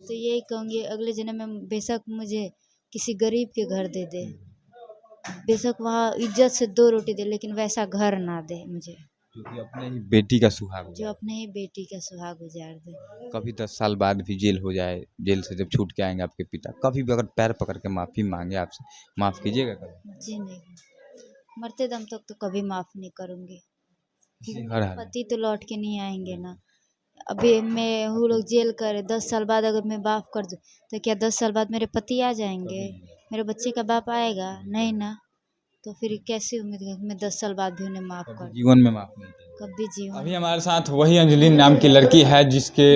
तो यही कहूँगी अगले जन्म में बेशक मुझे किसी गरीब के घर दे दे, बेशक वहाँ इज्जत से 2 रोटी दे, लेकिन वैसा घर ना दे मुझे जो कि अपने ही बेटी का सुहाग हो जो अपने ही बेटी का सुहाग उजाड़ दे। कभी 10 साल बाद भी जेल हो जाए, जेल से जब छूट के आएंगे आपके पिता, कभी भी अगर पैर पकड़ के माफ़ी मांगे आपसे, माफ़ कीजिएगा कभी? जी नहीं, मरते दम तक तो कभी माफ़ नहीं करूँगी, क्योंकि किसी हर मेरे हाल में। पति तो लौट के नहीं आएंगे ना। अभी मैं वो लोग जेल करे 10 साल बाद अगर मैं माफ़ कर दूँ तो क्या 10 साल बाद मेरे पति आ जाएंगे, मेरे बच्चे का बाप आएगा नहीं ना। तो फिर कैसी उम्मीद है कि मैं 10 साल बाद भी उन्हें माफ़ कभी कर दूँ, जीवन में माफ़ नहीं किया। कभी जीवन अभी में। हमारे साथ वही अंजलि नाम की लड़की है जिसके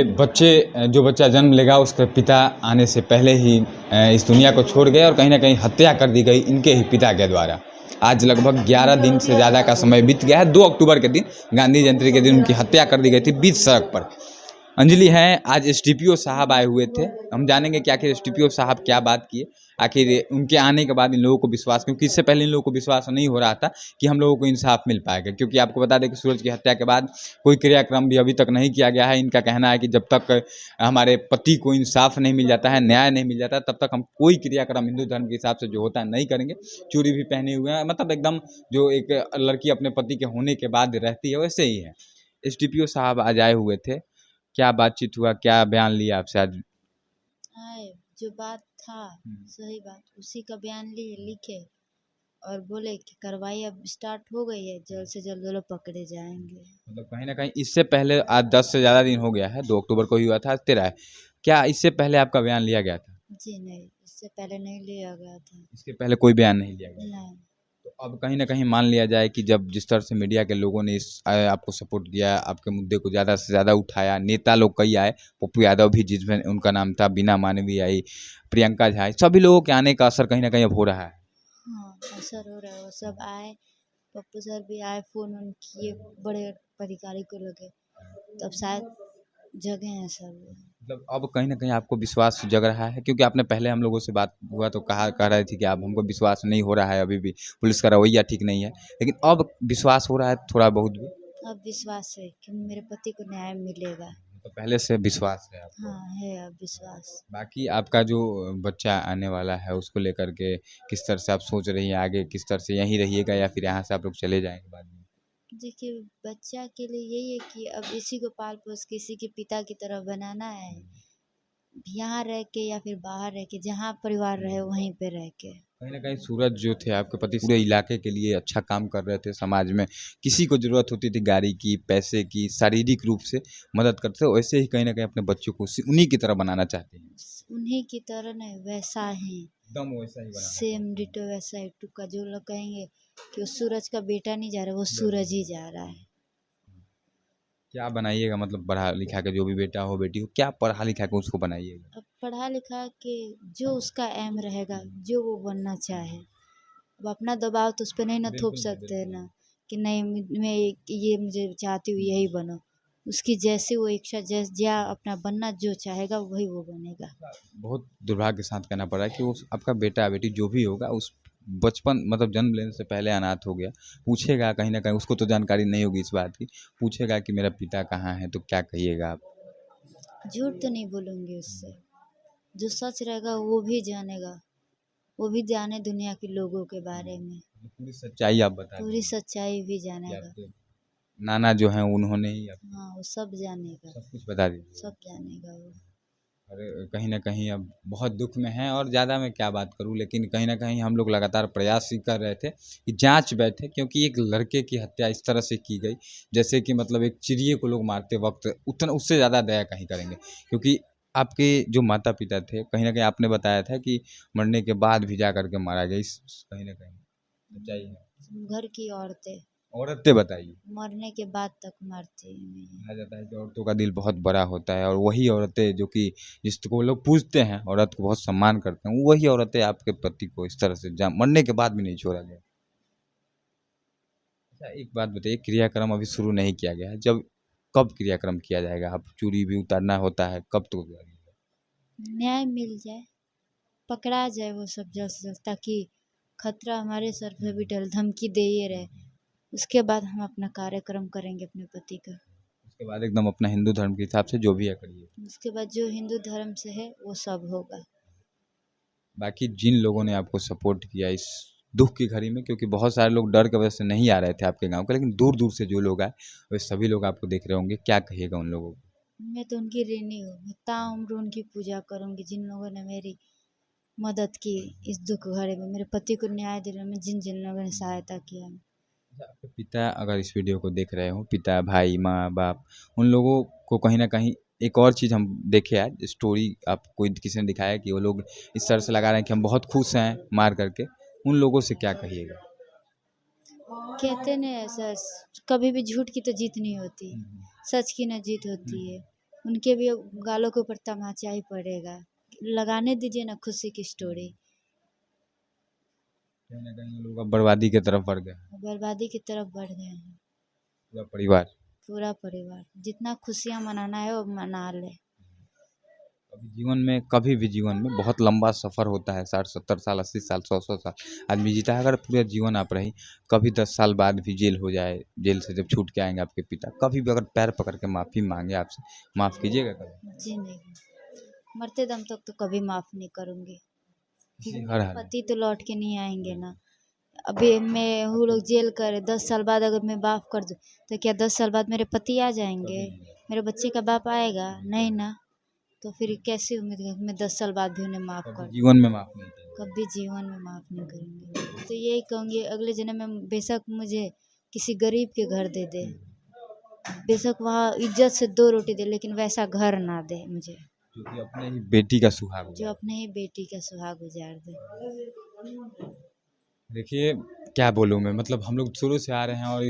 जो बच्चा जन्म लेगा उसके पिता आने से पहले ही इस दुनिया को छोड़ गए और कहीं ना कहीं हत्या कर दी गई इनके ही पिता के द्वारा। आज लगभग 11 दिन से ज़्यादा का समय बीत गया है। 2 अक्टूबर के दिन, गांधी जयंती के दिन उनकी हत्या कर दी गई थी बीच सड़क पर। अंजलि हैं, आज एसडीपीओ साहब आए हुए थे। हम जानेंगे कि आखिर एसडीपीओ साहब क्या बात किए, आखिर उनके आने के बाद इन लोगों को विश्वास, क्योंकि इससे पहले इन लोगों को विश्वास नहीं हो रहा था कि हम लोगों को इंसाफ मिल पाएगा। क्योंकि आपको बता दें कि सूरज की हत्या के बाद कोई क्रियाक्रम भी अभी तक नहीं किया गया है। इनका कहना है कि जब तक हमारे पति को इंसाफ नहीं मिल जाता है, न्याय नहीं मिल जाता है, तब तक हम कोई क्रियाक्रम हिंदू धर्म के हिसाब से जो होता है नहीं करेंगे। चूड़ी भी पहने हुए हैं, मतलब एकदम जो एक लड़की अपने पति के होने के बाद रहती है वैसे ही है। एसडीपीओ साहब आज आए हुए थे, क्या बातचीत हुआ, क्या बयान लिया आपसे आज? आए जो बात था सही बात उसी का बयान लिए लिखे और बोले कि कार्रवाई अब स्टार्ट हो गई है, जल्द से जल्द वो लोग पकड़े जाएंगे। मतलब कहीं ना कहीं इससे पहले, आज 10 से ज़्यादा दिन हो गया है, 2 अक्टूबर को ही हुआ था, आज 13 है, क्या इससे पहले आपका बयान लिया गया था? जी नहीं, इससे पहले नहीं लिया गया था। इसके पहले कोई बयान नहीं लिया गया? नहीं। तो अब कहीं ना कहीं मान लिया जाए कि जब जिस तरह से मीडिया के लोगों ने आपको सपोर्ट किया, आपके मुद्दे को ज़्यादा से ज़्यादा उठाया, नेता लोग कई आए, पप्पू यादव भी जिसमें उनका नाम था, बीना मानवी आई, प्रियंका झा आई, सभी लोगों के आने का असर कहीं ना कहीं अब हो रहा है। हाँ असर हो रहा है, वो सब आए, पप्पू सर भी आए, फोन उन किए बड़े अधिकारी को लगे, तब शायद जगह हैं सब। मतलब अब कहीं न कहीं आपको विश्वास जग रहा है, क्योंकि आपने पहले हम लोगों से बात हुआ तो कह रहे थे कि आप, हमको विश्वास नहीं हो रहा है, अभी भी पुलिस का रवैया ठीक नहीं है, लेकिन अब विश्वास हो रहा है थोड़ा बहुत भी? अब विश्वास है कि मेरे पति को न्याय मिलेगा। तो पहले से विश्वास है आपको? हाँ है अब विश्वास। बाकी आपका जो बच्चा आने वाला है उसको लेकर के किस तरह से आप सोच रही हैं, आगे किस तरह से यहीं रहिएगा या फिर यहाँ से आप लोग चले जाएँगे बाद में? देखिए बच्चा के लिए यही है कि अब इसी को पाल पोस के इसी के पिता की तरह बनाना है, यहाँ रह के या फिर बाहर रह के, जहाँ परिवार रहे वहीं पे रह के। कहीं न कहीं सूरज जो थे आपके पति, पूरे इलाके के लिए अच्छा काम कर रहे थे, समाज में किसी को ज़रूरत होती थी गाड़ी की, पैसे की, शारीरिक रूप से मदद करते थे, वैसे ही कहीं न कहीं अपने बच्चों को उन्हीं की तरह बनाना चाहते हैं। उन्हीं की तरह नहीं वैसा ही एकदम वैसा ही बनाना सेम डिटो वैसा ही टुक्का। जो लोग कहेंगे कि वो सूरज का बेटा नहीं जा रहा, वो सूरज ही जा रहा है। क्या बनाइएगा, मतलब पढ़ा लिखा के जो भी बेटा हो बेटी हो, क्या पढ़ा लिखा के उसको बनाइएगा? अब पढ़ा लिखा के जो उसका एम रहेगा, जो वो बनना चाहे, अब अपना दबाव तो उस पर नहीं ना थोप बिल्कुल सकते हैं बिल्कुल। ना कि नहीं मैं ये मुझे चाहती हूँ यही बनो। उसकी जैसी वो इच्छा, जैसा अपना बनना जो चाहेगा वही वो बनेगा। बहुत दुर्भाग्य के साथ कहना पड़ रहा है कि वो आपका बेटा बेटी जो भी होगा, उस बचपन मतलब जन्म लेने से पहले अनाथ हो गया, पूछेगा कहीं ना कहीं, उसको तो जानकारी नहीं होगी इस बात की, पूछेगा कि मेरा पिता कहाँ है, तो क्या कहिएगा आप? झूठ तो नहीं बोलूँगी उससे, जो सच रहेगा वो भी जानेगा, वो भी जाने दुनिया के लोगों के बारे में, पूरी सच्चाई आप बता पूरी दीजिए सच्चाई भी कि जानेगा। आपके नाना जो हैं उन्होंने ही हाँ वो सब जानेगा, सब कुछ बता दीजिए। सब जानेगा वो। और कहीं न कहीं अब बहुत दुःख में हैं, और ज़्यादा मैं क्या बात करूँ, लेकिन कहीं न कहीं हम लोग लगातार प्रयास ही कर रहे थे कि जाँच बैठे, क्योंकि एक लड़के की हत्या इस तरह से की गई, जैसे कि मतलब एक चिड़िए को लोग मारते वक़्त उतना, उससे ज़्यादा दया कहीं करेंगे। क्योंकि आपके जो माता-पिता थे, कहीं न कहीं आपने बताया था कि मरने के बाद भी जा कर के मारा गया, इस कहीं न कहीं सच्चाई है। घर की औरतें औरतें बताइए। मरने के बाद तक मरती नहीं। कहा जाता है कि औरतों का दिल बहुत बड़ा होता है, और वही औरतें जो कि जिसको लोग पूजते हैं, औरत को बहुत सम्मान करते हैं, वही औरतें आपके पति को इस तरह से मरने के बाद भी नहीं छोड़ा गया। अच्छा एक बात बताइए, क्रियाक्रम अभी शुरू नहीं किया गया है, जब कब क्रियाक्रम किया जाएगा? अब चूड़ी भी उतारना होता है, कब तो करिएगा? न्याय मिल जाए, पकड़ा जाए वो सब जल्द से जल्द, ताकि खतरा हमारे सर पे भी टल, धमकी दे ही रहे, उसके बाद हम अपना कार्यक्रम करेंगे अपने पति का। उसके बाद एकदम अपना हिंदू धर्म के हिसाब से जो भी है करिए। उसके बाद जो हिंदू धर्म से है वो सब होगा। बाकी जिन लोगों ने आपको सपोर्ट किया इस दुख की घड़ी में, क्योंकि बहुत सारे लोग डर की वजह से नहीं आ रहे थे आपके गांव के, लेकिन दूर दूर से जो लोग आए वे सभी लोग आपको देख रहे होंगे, क्या कहिएगा उन लोगों को? मैं तो उनकी ऋणी हूँ, मैं ताउम्र उनकी पूजा करूँगी जिन लोगों ने मेरी मदद की इस दुख घड़ी में, मेरे पति को न्याय दिलाने में जिन जिन लोगों ने सहायता किया। आपके पिता अगर इस वीडियो को देख रहे हो, पिता, भाई, माँ बाप, उन लोगों को कहीं ना कहीं एक और चीज़ हम देखे आज स्टोरी आपको किसी ने दिखाया कि वो लोग इस तरह से लगा रहे हैं कि हम बहुत खुश हैं मार करके, उन लोगों से क्या कहिएगा? कहते नहीं ऐसा, कभी भी झूठ की तो जीत नहीं होती, सच की ना जीत होती है। उनके भी गालों के ऊपर तमाचा ही पड़ेगा, लगाने दीजिए ना खुशी की स्टोरी। कहीं ना कहीं लोग अब बर्बादी की तरफ बढ़ गए, बर्बादी की तरफ बढ़ गए हैं पूरा परिवार। पूरा परिवार। जितना खुशियाँ मनाना है वो मना ले। कभी भी जीवन में बहुत लंबा सफ़र होता है, 60-70 साल, 80 साल, 100 साल आदमी जीता है। अगर पूरा जीवन आप रही, कभी 10 साल बाद भी जेल हो जाए, जेल से जब छूट के आएंगे आपके पिता, कभी भी अगर पैर पकड़ के माफ़ी मांगे आपसे, माफ़ कीजिएगा कभी? जी नहीं, मरते दम तक तो कभी माफ़ नहीं करूँगी। हर हाल में। पति तो लौट के नहीं आएंगे ना। अभी मैं वो लोग जेल करे 10 साल बाद अगर मैं माफ़ कर दूँ तो क्या 10 साल बाद मेरे पति आ जाएंगे, मेरे बच्चे का बाप आएगा नहीं ना। तो फिर कैसी उम्मीद है कि मैं 10 साल बाद भी उन्हें माफ़ कर दूँ? जीवन में माफ़ नहीं करेंगे। कभी जीवन में माफ़ नहीं करेंगे। तो यही कहूँगी अगले जन्म में बेशक मुझे किसी गरीब के घर दे दे, बेशक वहाँ इज्जत से 2 रोटी दे, लेकिन वैसा घर ना दे मुझे जो कि अपने ही बेटी का सुहाग हो। जो अपने ही बेटी का सुहाग उजाड़ दे। देखिए क्या बोलूँ मैं, मतलब हम लोग शुरू से आ रहे हैं और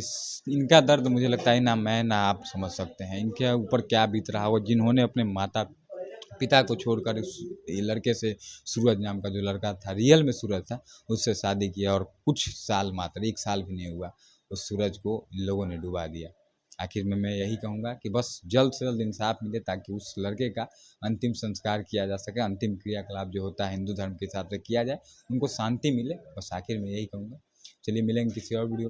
इनका दर्द मुझे लगता है ना मैं ना आप समझ सकते हैं। इनके ऊपर क्या बीत रहा होगा, जिन्होंने अपने माता पिता को छोड़कर ये लड़के से, सूरज नाम का जो लड़का था, रियल में सूरज था, उससे शादी किया और कुछ साल, मात्र 1 साल भी नहीं हुआ, उस सूरज को इन लोगों ने डुबा दिया। आखिर में मैं यही कहूँगा कि बस जल्द से जल्द इंसाफ मिले ताकि उस लड़के का अंतिम संस्कार किया जा सके, अंतिम क्रियाकलाप जो होता है हिंदू धर्म के हिसाब से किया जाए, उनको शांति मिले। बस आखिर में यही कहूँगा। चलिए मिलेंगे किसी और वीडियो।